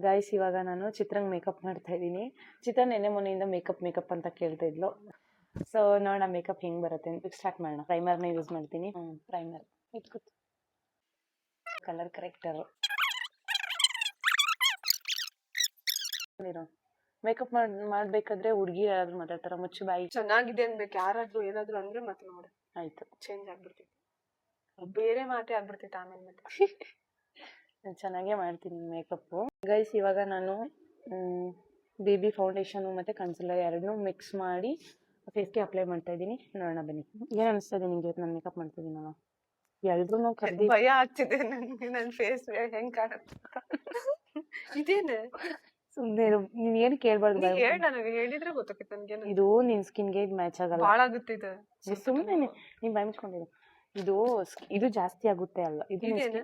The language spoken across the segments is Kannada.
ಗೈಸ್ ಇವಾಗ ನಾನು ಚಿತ್ರಂಗ್ ಮೇಕಪ್ ಮಾಡ್ತಾ ಇದ್ದೀನಿ. ಚಿತ್ರ ನೆನ್ನೆ ಮೊನ್ನೆಯಿಂದ ಮೇಕಪ್ ಅಂತ ಕೇಳ್ತಾ ಇದ್ಲು. ಸೊ ನೋಡೋಣ ಮೇಕಪ್ ಹೆಂಗ್ ಬರುತ್ತೆ ಅಂತ ಸ್ಟಾರ್ಟ್ ಮಾಡೋಣ. ಪ್ರೈಮರ್ನ ಯೂಸ್ ಮಾಡ್ತೀನಿ. ಪ್ರೈಮರ್ ಇಟ್ಕೊತ ಕಲರ್ ಕರೆಕ್ಟರ್ ಮೇಕಪ್ ಮಾಡ್ಬೇಕಾದ್ರೆ ಹುಡುಗಿ ಯಾರಾದ್ರೂ ಮಾತಾಡ್ತಾರ ಮುಚ್ಚು ಬಾಯಿ ಚೆನ್ನಾಗಿದೆ ಅನ್ಬೇಕು. ಯಾರಾದ್ರೂ ಏನಾದ್ರು ಅಂದ್ರೆ ಮತ್ತೆ ನೋಡಿ ಆಯ್ತು ಚೇಂಜ್ ಆಗ್ಬಿಡ್ತೈತಿ, ಬೇರೆ ಮಾತೇ ಆಗ್ಬಿಡ್ತೈತಿ ಆಮೇಲೆ ಮತ್ತೆ. ಚೆನ್ನಾಗೇ ಮಾಡ್ತೀನಿ ಮೇಕಪ್. ಗೈಸ್ ಇವಾಗ ನಾನು ಬೇಬಿ ಫೌಂಡೇಶನ್ ಮತ್ತೆ ಕನ್ಸಿಲರ್ ಎರಡನ್ನೂ ಮಿಕ್ಸ್ ಮಾಡಿ ಫೇಸ್ಗೆ ಅಪ್ಲೈ ಮಾಡ್ತಾ ಇದ್ದೀನಿ. ನೋಡೋಣ ಬನ್ನಿ. ಏನ್ ಅನಿಸ್ತಾ ಇದೆ ನಿಂಗೆ? ನಾನು ಮೇಕಪ್ ಮಾಡ್ತಿದ್ದೀನಲ್ಲ, ಎಲ್ರು ಕರ್ದಿ ಭಯ ಆಗ್ತಿದೆ ನನ್ಗೆ. ನನ್ ಫೇಸ್ ಹೆಂಗ್ ಕಾಣುತ್ತ ಇದೇನೆ. ಸುಮ್ಮನೆ ನೀನ್ ಏನು ಕೇಳ್ಬಾರ್ದು. ಹೇಳ, ನನಗೆ ಹೇಳಿದ್ರೆ ಗೊತ್ತಾಗುತ್ತೆ ನನ್ಗೆ. ಇದು ನಿನ್ ಸ್ಕಿನ್ಗೆ ಮ್ಯಾಚ್ ಆಗಲ್ಲ, ಬಾಳ ಆಗುತ್ತೆ ಇದು. ಸುಮ್ಮನೆ ನೀನ್ ಬಾಯ್ ಮುಚ್ಕೊಂಡಿರು. ಇದು ಜಾಸ್ತಿ ಆಗುತ್ತೆ ಅಲ್ಲ,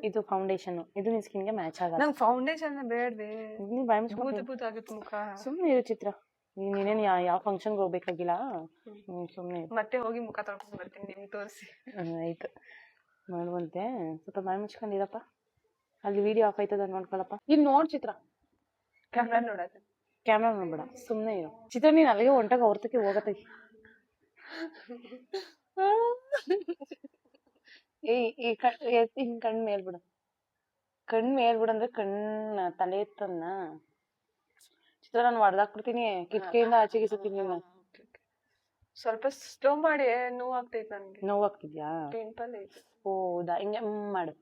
ಇದು ಫೌಂಡೇಶನ್, ಇದು ನಿನ್ ಸ್ಕಿನ್ಗೆ ಮ್ಯಾಚ್ ಆಗಲ್ಲ. ನಂಗೆ ಫೌಂಡೇಶನ್ ಬೇಡವೆ, ನೀನ್ ಬಾಯ್ ಮುಚ್ಕೊಂಡು ಬೂತ್ ಆಗುತ್ತೆ ಮುಖ. ಸುಮ್ಮನೆ ಇರು ಚಿತ್ರ. ನೀನೇನು ಯಾವ ಫಂಕ್ಷನ್ಗೆ ಹೋಗ್ಬೇಕಾಗಿಲ್ಲ, ಸುಮ್ಮನೆ ಮತ್ತೆ ಹೋಗಿ ಮುಖ ತೊಳ್ಕೊಂಡ್ ಬರ್ತೀನಿ ನಿಮ್ಗೆ ತೋರಿಸಿ. ಆಯ್ತು ಮಾಡುವಂತೆ. ಸ್ವಲ್ಪ ಬಾಯ್ ಮುಚ್ಕೊಂಡಿರಪ್ಪ. ಅಲ್ಲಿ ವಿಡಿಯೋ ಆಫ್ ಆಯ್ತದ ನೋಡ್ಕೊಳಪ್ಪ. ಇಲ್ಲಿ ನೋಡ್ ಚಿತ್ರ, ಕ್ಯಾಮ್ರಾ ನೋಡತ್ತೆ. ಕ್ಯಾಮ್ರಾ ನೋಡ್ಬೇಡ, ಸುಮ್ಮನೆ ಇರು ಚಿತ್ರ. ನೀನ್ ಅಲ್ಲಿಗೆ ಹೊಂಟಾಗ ಹೊರತಕ್ಕೆ ಹೋಗತ್ತೆ. ಹಿಂಗ್ ಕಣ್ ಮೇಲ್ಬಿಡ, ಕಣ್ ಮೇಲ್ಬಿಡಂದ್ರೆ ಕಣ್ಣ ತಲೆ ಎತ್ತನ್ನ ಚಿತ್ರ. ನಾನು ಹೊಡೆದಾಕ್ಬಿಡ್ತೀನಿ, ಕಿಟಕಿಯಿಂದ ಆಚೆಗೆ ಸುತ್ತೀನಿ. ಸ್ವಲ್ಪ ಸ್ಲೋ ಮಾಡಿ, ನೋವು ಆಗ್ತೈತಿ ನನ್ಗೆ. ನೋವು ಆಗ್ತಿದ್ಯಾ? ಪಿಂಪಲ್ ಐತಿ. ಹೌದಾ? ಹಿಂಗೆ ಮಾಡು.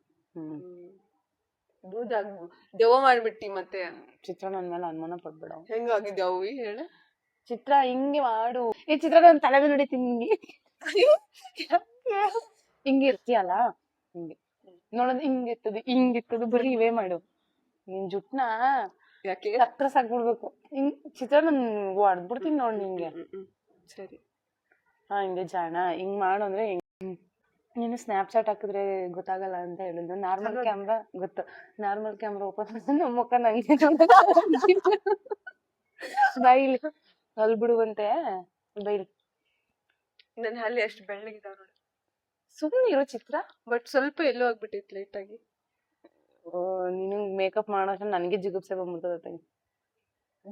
ದೆವ್ವ ಮಾಡ್ಬಿಟ್ಟಿ ಮತ್ತೆ. ಚಿತ್ರ ನನ್ ಮೇಲೆ ಅನುಮಾನ ಪಡ್ಬೇಡ. ಹೆಂಗಾಗಿದ್ಯಾವು ಹೇಳ ಚಿತ್ರ. ಹಿಂಗೆ ಮಾಡು. ಈ ಚಿತ್ರ ನಾನು ತಲೆ ಮೇಲೆ ಹೊಡಿತೀನಿ ಹಿಂಗೆ. ಹಿಂಗೆ ಇರ್ತೀಯಲ್ಲ, ಹಿಂಗೆ ನೋಡೋದು ಹಿಂಗಿತ್ತದು ಬರೀ ಇವೇ ಮಾಡು. ನಿನ್ ಜುಟ್ನ ಯಾಕೆ ಹತ್ರ ಸಾಕ್ಬಿಡ್ಬೇಕು. ಹಿಂಗ್ ಚಿತ್ರ ನಾನು ಹೊಡ್ದ್ಬಿಡ್ತೀನಿ ನೋಡ್ ನಿಂಗೆ. ಸರಿ ಹಿಂಗೆ ಜಾಣ ಹಿಂಗ್ ಮಾಡು ಅಂದ್ರೆ ನೀನು ಸ್ನ್ಯಾಪ್ಚಾಟ್ ಹಾಕಿದ್ರೆ ಗೊತ್ತಾಗಲ್ಲ ಅಂತ ಹೇಳಿದ್ದು. ನಾರ್ಮಲ್ ಕ್ಯಾಮ್ರಾ ಗೊತ್ತು. ನಾರ್ಮಲ್ ಕ್ಯಾಮ್ರಾ ಓಪನ್ ನಮ್ಮ ಮುಖ ನಂಗೆ ಬೈಲಿ ಅಲ್ಲಿ ಬಿಡುವಂತೆ. ಬೈಲಿ ನನ್ನ ಹಲ್ಲಿ ಎಷ್ಟು ಬೆಳ್ಳಗಿದಾವ ನೋಡಿ. ಸುಮ್ಮನೆ ಇರೋ ಚಿತ್ರ. ಬಟ್ ಸ್ವಲ್ಪ ಎಲ್ಲೋ ಆಗ್ಬಿಟ್ಟಿತ್ತು ಲೈಟ್ ಆಗಿ. ನಿನಗ್ ಮೇಕಪ್ ಮಾಡೋಕೆ ನನಗೆ ಜಿಗುಪ್ಸೆ ಬಂದ್ಬಿಡ್ತದೆ.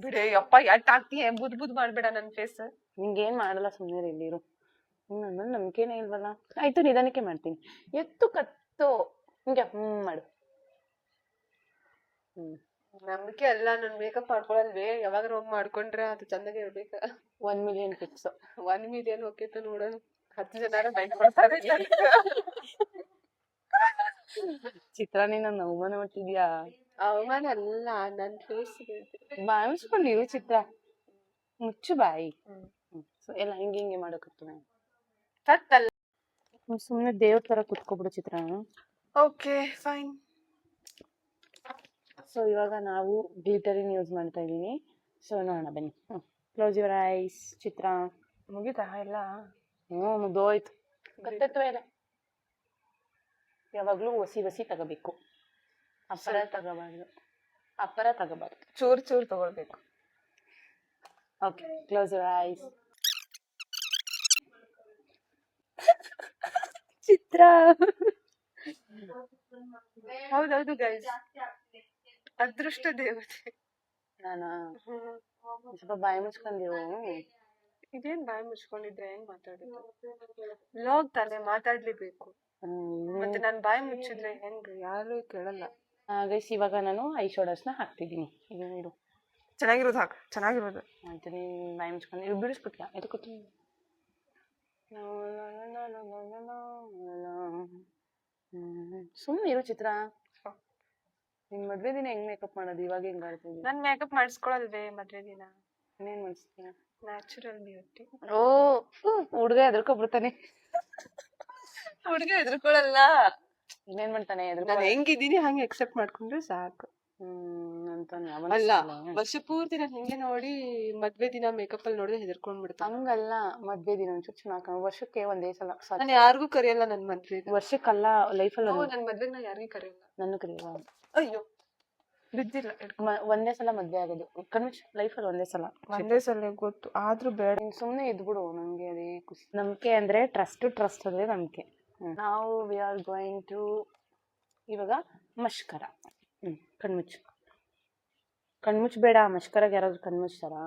ಬಿಡೆ ಯಪ್ಪ, ಎಟ್ ಆಗ್ತೀಯ? ಬುದ್ ಮಾಡ್ಬೇಡ ನನ್ ಫೇಸ್. ನಿಂಗೇನ್ ಮಾಡಲ್ಲ, ಸುಮ್ಮನೆ ಇಲ್ಲಿರು. ನನ್ನ ನಂಬಿಕೆನೇ ಇಲ್ವಲ್ಲ. ಆಯ್ತು ನಿಧಾನಕ್ಕೆ ಮಾಡ್ತೀನಿ. ಎತ್ತು ಕತ್ತು ಹಿಂಗೆ ಮಾಡು. ನಂಬಿಕೆ ಅಲ್ಲ, ನನ್ ಮೇಕಪ್ ಮಾಡ್ಕೊಳಲ್ವೇ. ಯಾವಾಗ ಹೋಗಿ ಮಾಡ್ಕೊಂಡ್ರೆ ಅದು ಚಂದಾಗೆ ಇರ್ಬೇಕ. 1 ಮಿಲಿಯನ್ ಫಿಕ್ಸ್. 1 ಮಿಲಿಯನ್ ಹೋಗ್ತೈತೆ ನೋಡೋಣ. 10 ಜನ ಬೈಕ್ ಕೊಡ್ತಾರೆ. ಚಿತ್ರ ನೀನ್ ಅವಮಾನ ಮಾಡ್ತಿದ್ಯಾ? ಅವಮಾನ ಅಲ್ಲ, ನನ್ ಫೇಸ್ ಬಾಯಿ ಮುಚ್ಕೊಂಡಿರು ಚಿತ್ರ. ಮುಚ್ಚು ಬಾಯಿ. ಎಲ್ಲ ಹಿಂಗೆ ಮಾಡೋಕತ್ತು. ಸುಮ್ನೆ ದೇವ್ರ ತರ ಕುತ್ಕೊಬಿಡು ಚಿತ್ರ. Okay fine. ಸೊ ಇವಾಗ ನಾವು ಗ್ಲಿಟರಿನ್ ಯೂಸ್ ಮಾಡ್ತಾ ಇದೀನಿ. ಸೊ ನೋಡೋಣ ಬನ್ನಿ. Close your eyes Chitra. ಮುಗಿತಾ ಎಲ್ಲ? ಮುಗ್ದೋಯ್ತು. ಗೊತ್ತಾಯ್ತು ಎಲ್ಲ. ಯಾವಾಗ್ಲೂ ಹೊಸಿ ತಗೋಬೇಕು, ಅಪ್ಪರ ತಗೋಬಾರ್ದು. ಚೂರ್ ತಗೊಳ್ಬೇಕು. Okay close your eyes. Chitra. ಹೌದೌದು ಗೈಸ್, ಅದೃಷ್ಟ ದೇವತೆ. ನಾನಾ ಸ್ವಲ್ಪ ಬಾಯಿ ಮುಚ್ಕೊಂಡಿರು. ಇದೇನ್ ಬಾಯಿ ಮುಚ್ಕೊಂಡಿದ್ರೆ ಹೆಂಗ್ ಮಾತಾಡೋದು? ಲಾಗ್ ತಾನೆ, ಮಾತಾಡ್ಲೇಬೇಕು. ಮತ್ತೆ ನಾನ್ ಬಾಯಿ ಮುಚ್ಚಿದ್ರೆ ಹೆಂಗ್? ಯಾರು ಕೇಳಲ್ಲ. ಗೈಸ್ ಇವಾಗ ನಾನು ಐ ಶೋಡರ್ಸ್ನ ಹಾಕ್ತಿದ್ದೀನಿ. ಇದು ಚೆನ್ನಾಗಿರೋದು ಹಾಕ್, ಚೆನ್ನಾಗಿರೋದು. ಆಯ್ತು, ನೀನ್ ಬಾಯಿ ಮುಚ್ಕೊಂಡು ಬಿಡಿಸ್ಬಿಟ್ಲ. ಇದು ಕೂತು ಸುಮ್ಮನೆ ಇರು ಚಿತ್ರ. ನಿನ್ ಮದ್ವೆ ದಿನ ಹೆಂಗ್ ಮೇಕಪ್ ಮಾಡೋದು? ಇವಾಗ ಹೆಂಗ್ ಮಾಡ್ತಿದ್ವಿ? ನನ್ ಮೇಕಪ್ ಮಾಡಿಸ್ಕೊಳಲ್ವೇ ಮದ್ವೆ ದಿನ? ಇನ್ನೇನ್ ಮಾಡಿಸ್ತೀಯ? Natural beauty. ಹುಡ್ಗ ಎದ್ರಕೊಬಿಡ್ತಾನೆ. ಹುಡ್ಗ ಎದ್ರಕೊಳಲ್ಲ. ಇನ್ನೇನ್ ಮಾಡ್ತಾನೆ? ನಾನು ಹೆಂಗಿದ್ದೀನಿ ಹಂಗೆ ಎಕ್ಸೆಪ್ಟ್ ಮಾಡ್ಕೊಂಡ್ರೆ ಸಾಕು. ಅಲ್ಲ, ವರ್ಷ ಪೂರ್ತಿ ನಾನು ಹಿಂಗೆ ನೋಡಿ ಮದ್ವೆ ದಿನ ಮೇಕಪ್ ಅಲ್ಲಿ ನೋಡಿದ್ರೆ ಹೆದರ್ಕೊಂಡ್ಬಿಡ್ತಾನೆ. ಹಂಗಲ್ಲ, ಮದ್ವೆ ದಿನ ಒಂಚೂರು ಚೆನ್ನಾಗಿ ವರ್ಷಕ್ಕೆ ಒಂದೇ ಸಲ. ನಾನು ಯಾರಿಗೂ ಕರೆಯಲ್ಲ ನನ್ ಮದ್ವೆ. ವರ್ಷಕ್ಕಲ್ಲ, ಲೈಫಲ್ಲಿ. ನನ್ ಮದ್ವೆಗ್ ನಾ ಯಾರಿಗೂ ಕರೆಯಲ್ಲ. ನನ್ನ ಕರೆಯಲ್ಲ. ಅಯ್ಯೋ ಬಿದ್ದಿಲ್ಲ. ಒಂದೇ ಸಲ ಮದ್ವೆ ಆಗೋದು ಕನ್ವಿಚ್ ಲೈಫಲ್ಲಿ. ಒಂದೇ ಸಲ ಗೊತ್ತು, ಆದ್ರೂ ಬೇಡ. ಸುಮ್ನೆ ಇದ್ಬಿಡು. ನಂಗೆ ಅದೇ ಖುಷಿ. ನಂಬಿಕೆ ಅಂದ್ರೆ ಟ್ರಸ್ಟ್ ಅಂದ್ರೆ ನಂಬಿಕೆ. ನಾವು ವಿ ಆರ್ ಗೋಯಿಂಗ್ ಟು ಇವಾಗ ಮಷ್ಕರ. ಕಣ್ಮುಚ್ಚು. ಕಣ್ಮುಚ್ಬೇಡ, ಮಷ್ಕರಾಗ ಯಾರಾದ್ರು ಕಣ್ಮುಚ್ತಾರಾ?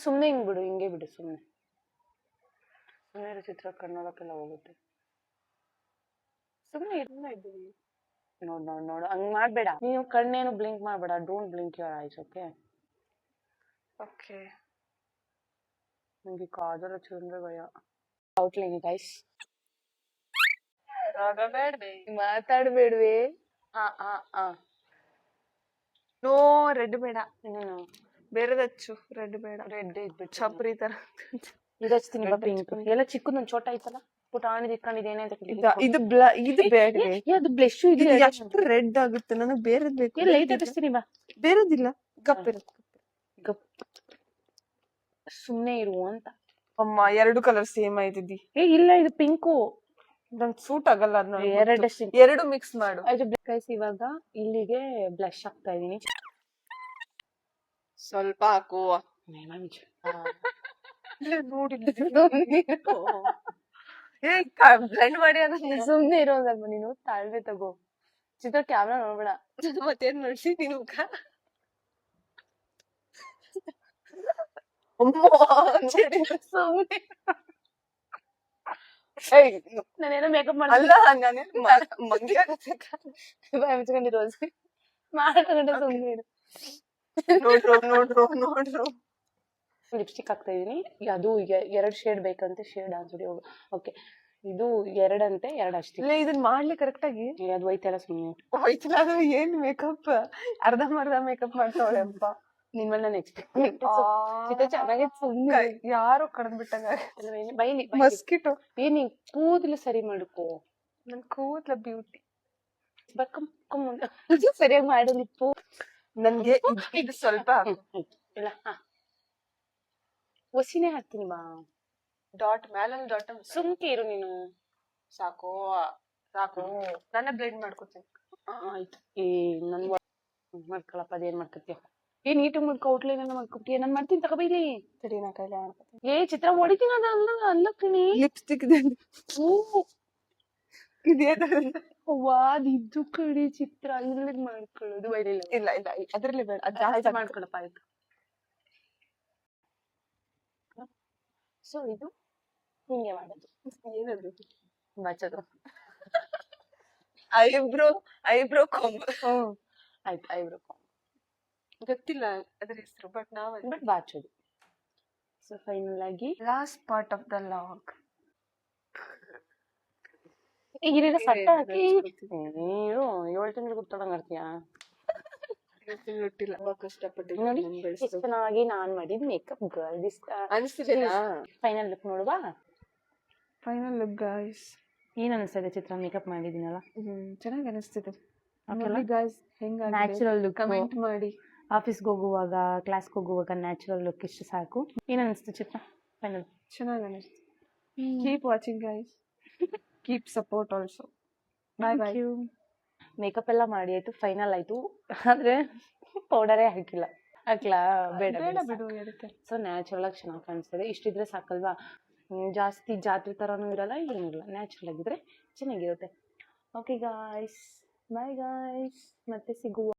ಸುಮ್ಮನೆ ಹಿಂಗೆ ಬಿಡು, ಹಿಂಗೆ ಬಿಡು, ಸುಮ್ಮನೆ ಸುಮ್ಮನೆ ಚಿತ್ರ ಕಣ್ಣೋಡಕ್ಕೆಲ್ಲ ಹೋಗುತ್ತೆ. ಸುಮ್ಮನೆ ಇರ್ತಾ ಇದ್ದೀವಿ. ನೋಡು ಹಂಗ್ ಮಾಡ್ಬೇಡ. ನೀವು ಕಣ್ಣೇನು ಬ್ಲಿಂಕ್ ಮಾಡ್ಬೇಡ. Don't blink your eyes, okay? Okay. ನಂಗೆ ಕಾದರ ಚಂದ್ರ ಭಯ. Outline guys. ಮಾತಾಡ್ಬೇಡ್ವೆ. ನೋ, ರೆಡ್ ಬೇಡ. ಇನ್ನೇನು ಬೇರೆದಚ್ಚು, ರೆಡ್ ಬೇಡ. ರೆಡ್ ಇದ್ಬಿಟ್ಟು ಚಪ್ರಿ ತರ. ಇದಚ್ತೀನಿ ಬಾ, ಪಿಂಕ್. ಎಲ್ಲ ಚಿಕ್ಕದೊಂದು ಚೋಟ ಐತಲ್ಲ, ಪುಟಾಣಿದ್ ಇಟ್ಕೊಂಡಿದ್ದೇನೆ ಅಂತ ಇದು ಬೇಡ. ಅದು ಬ್ಲೆಶ್ ಇದು ಎಷ್ಟು ರೆಡ್ ಆಗುತ್ತೆ, ನನಗೆ ಬೇರೆದ್ ಬೇಕು. ಲೈಟ್ ಹಚ್ತೀನಿ ಬಾ. ಬೇರೆದಿಲ್ಲ, ಗಪ್ಪಿರುತ್ತೆ. ಗಪ್ ಸುಮ್ನೆ ಇರು ಅಂತ. ಅಮ್ಮ, 2 ಕಲರ್ ಸೇಮ್ ಆಯ್ತಿದ್ದಿ. ಇಲ್ಲ, ಇದು ಪಿಂಕು. ನಂಗೆ ಸೂಟ್ ಆಗಲ್ಲ ಅದನ್ನ. ಎರಡು ಮಿಕ್ಸ್ ಮಾಡು. ಗೈಸ್, ಇವಾಗ ಇಲ್ಲಿಗೆ ಬ್ಲಶ್ ಹಾಕ್ತಾ ಇದೀನಿ. ಸ್ವಲ್ಪ ಹಾಕು. ಬ್ಲೆಂಡ್ ಮಾಡಿ ಅದನ್ನ. ಸುಮ್ನೆ ಇರೋ ಸ್ವಲ್ಪ ನೀನು. ತಾಳ್ಮೆ ತಗೋ. ಚಿತ್ರ ಕ್ಯಾಮ್ರಾ ನೋಡ್ಬೇಡ. ಮತ್ತೇನ್ ನೋಡ್ಸಿ ನೀನು? ಸುಮ್ನೆ ನಾನೇನೋ ಮೇಕಪ್ ಅಲ್ಲ, ನಾನೇ ಮಂಗ್ಯ ಮುಚ್ಕೊಂಡಿರೋ ಮಾಡ್ಕೊಂಡೆ. ಸುಮ್ನೆ ಇರು. ನೋಡ್ರು. ಲಿಪ್ಸ್ಟಿಕ್ ಹಾಕ್ತಾ ಇದೀನಿ. ಅದು 2 ಶೇಡ್ ಬೇಕಂತೆ. ಶೇಡ್ ಆನ್ಸಡಿ. ಓಕೆ, ಇದು 2 ಅಂತೆ, 2 ಅಷ್ಟೇ. ಇದನ್ ಮಾಡ್ಲಿ ಕರೆಕ್ಟ್ ಆಗಿ. ಅದು ಹೋಯ್ತಲ್ಲ, ಸುಮ್ಮನೆ ಹೋಯ್ತಿಲ್ಲ. ಅದು ಏನ್ ಮೇಕಪ್, ಅರ್ಧಂಬರ್ಧ ಮೇಕಪ್ ಮಾಡ್ತಾವಳೆ ಅಪ್ಪ. ನಿನ್ ಮೇಲೆ ನಾನು ಎಕ್ಸ್ಪೆಕ್ಟ್ ಚೆನ್ನಾಗಿ. ಸುಮ್ಮನೆ ಯಾರು ಕಡ್ದ್ ಬಿಟ್ಟಂಗ. ಬೈಲಿ ಮಸ್ಕಿಟೋ. ಏನ್ ಕೂದಲು ಸರಿ ಮಾಡ್ಕೋ. ನನ್ ಕೂದ್ಲ ಬ್ಯೂಟಿ. ಸರಿಯಾಗಿ ಮಾಡು ಲಿಪ್ಪು. ನನ್ಗೆ ಇದು ಸ್ವಲ್ಪ ಇಲ್ಲ, ಒಸಿನೇ ಹಾಕ್ತೀನಿ ಬಾ. ಡಾಟ್ ಮೇಲೊಂದು ಡಾಟ್. ಸುಮ್ಕೆ ಇರು ನೀನು. ಸಾಕು. ನಾನೇ ಬ್ಲೆಂಡ್ ಮಾಡ್ಕೊತೀನಿ. ಆಯ್ತು. ನನ್ ಮಾಡ್ಕೊಳಪ್ಪ. ಅದೇನ್ ಮಾಡ್ಕೊತೀಯ? ನೀಟಾಗಿ ಮಾಡ್ಕೊ. ಔಟ್ಲೈನ್ ಎಲ್ಲ ಮಾಡ್ಕೊತೀಯ. ನಾನ್ ಮಾಡ್ತೀನಿ, ತಗೋಬೈಲಿ. ಸರಿ, ನಾ ಕೈಲಿ ಮಾಡ್ಕೊತೀನಿ. ಚಿತ್ರ ಹೊಡಿತೀನಿ. ಅಲ್ಲಕ್ಕಿನಿ ಲಿಪ್ಸ್ಟಿಕ್ ಇದು ಕಡೆ ಚಿತ್ರ ಇಲ್ಲಿಗೆ ಮಾಡ್ಕೊಳ್ಳೋದು. ಬೈಲಿಲ್ಲ. ಇಲ್ಲ, ಅದ್ರಲ್ಲಿ ಬೇಡ. ಜಾಸ್ತಿ ಮಾಡ್ಕೊಳಪ್ಪ. ಆಯ್ತು. ಸೊ ಇದು ಹಿಂಗೆ ಮಾಡೋದು. ಏನದು? ಬಚ್ಚದು. Eyebrow comb. ಆಯ್ತು, ಐಬ್ರೋ ಕೊಂಬ್. ಗೊತ್ತಿಲ್ಲ ಅದ್ರ ಹೆಸರು, ಬಟ್ ಬಾಚೋದು. ಸೊ ಫೈನಲ್ ಆಗಿ last part of the look. ಈಗ ಸಟ್ಟ ಹಾಕಿ ನೀರು 7 ತಿಂಗಳು ಗೊತ್ತಾಡಂಗ್ ಆಡ್ತೀಯಾ? ನೋಡಿ, ಎಷ್ಟು ಚೆನ್ನಾಗಿ ನಾನ್ ಮಾಡಿದ್ ಮೇಕಪ್ ಗರ್ಲ್ ಅನಿಸ್ತಿದೆ. ಫೈನಲ್ ಲುಕ್ ನೋಡುವ. Final look guys. ಏನ್ ಅನಿಸ್ತದೆ ಚಿತ್ರ? ಮೇಕಪ್ ಮಾಡಿದೀನಲ್ಲ, ಚೆನ್ನಾಗಿ ಅನಿಸ್ತಿದೆ. Natural look. ಕಮೆಂಟ್ ಮಾಡಿ. ಆಫೀಸ್ಗೆ ಹೋಗುವಾಗ, ಕ್ಲಾಸ್ಗೆ ಹೋಗುವಾಗ ನ್ಯಾಚುರಲ್ ಲುಕ್ ಇಷ್ಟು ಸಾಕು. ಏನ್ ಅನಿಸ್ತು ಚಿತ್ರ? ಫೈನಲ್ ಚೆನ್ನಾಗಿ ಅನಿಸ್ತು. Keep watching guys. Keep support also. By. Makeup ಎಲ್ಲ ಮಾಡಿ ಆಯ್ತು, ಫೈನಲ್ ಆಯ್ತು. ಆದ್ರೆ ಪೌಡರೇ ಹಾಕ್ಲಾ? ಬೇಡ ಬಿಡು. ಸೊ ನ್ಯಾಚುರಲ್ ಆಗಿ ಚೆನ್ನಾಗಿ ಕಾಣಿಸ್ತದೆ. ಇಷ್ಟಿದ್ರೆ ಸಾಕಲ್ವಾ? ಜಾಸ್ತಿ ಜಾತ್ರೆ ತರಾನು ಇರಲ್ಲ, ಏನಿರಲ್ಲ. ನ್ಯಾಚುರಲ್ ಆಗಿದ್ರೆ ಚೆನ್ನಾಗಿರುತ್ತೆ. Okay guys, bye guys. ಮತ್ತೆ ಸಿಗುವ.